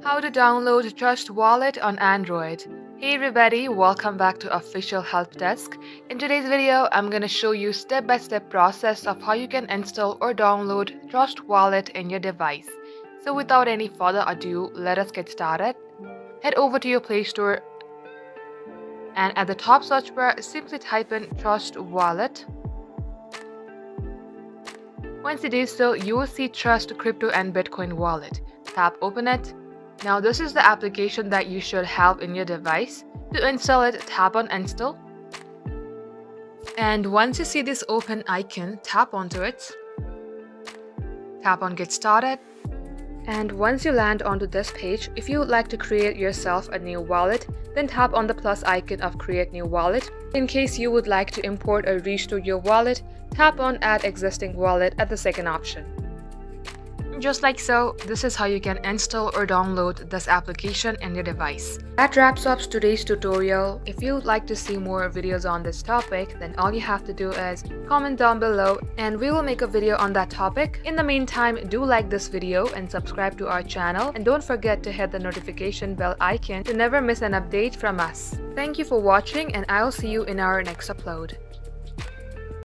How to download Trust Wallet on Android. Hey everybody, welcome back to Official Help Desk. In today's video, I'm going to show you step-by-step process of how you can install or download Trust Wallet in your device. So without any further ado, let us get started. Head over to your Play Store and at the top search bar, simply type in Trust Wallet. Once you do so, you will see Trust Crypto and Bitcoin Wallet. Tap Open it. Now this is the application that you should have in your device. To install it, tap on Install. And once you see this open icon, tap onto it. Tap on Get Started. And once you land onto this page, if you would like to create yourself a new wallet, then tap on the plus icon of Create New Wallet. In case you would like to import or restore your wallet, tap on Add Existing Wallet at the second option. Just like so, this is how you can install or download this application in your device. That wraps up today's tutorial. If you would like to see more videos on this topic, then all you have to do is comment down below and we will make a video on that topic. In the meantime, do like this video and subscribe to our channel, and don't forget to hit the notification bell icon to never miss an update from us. Thank you for watching, and I'll see you in our next upload.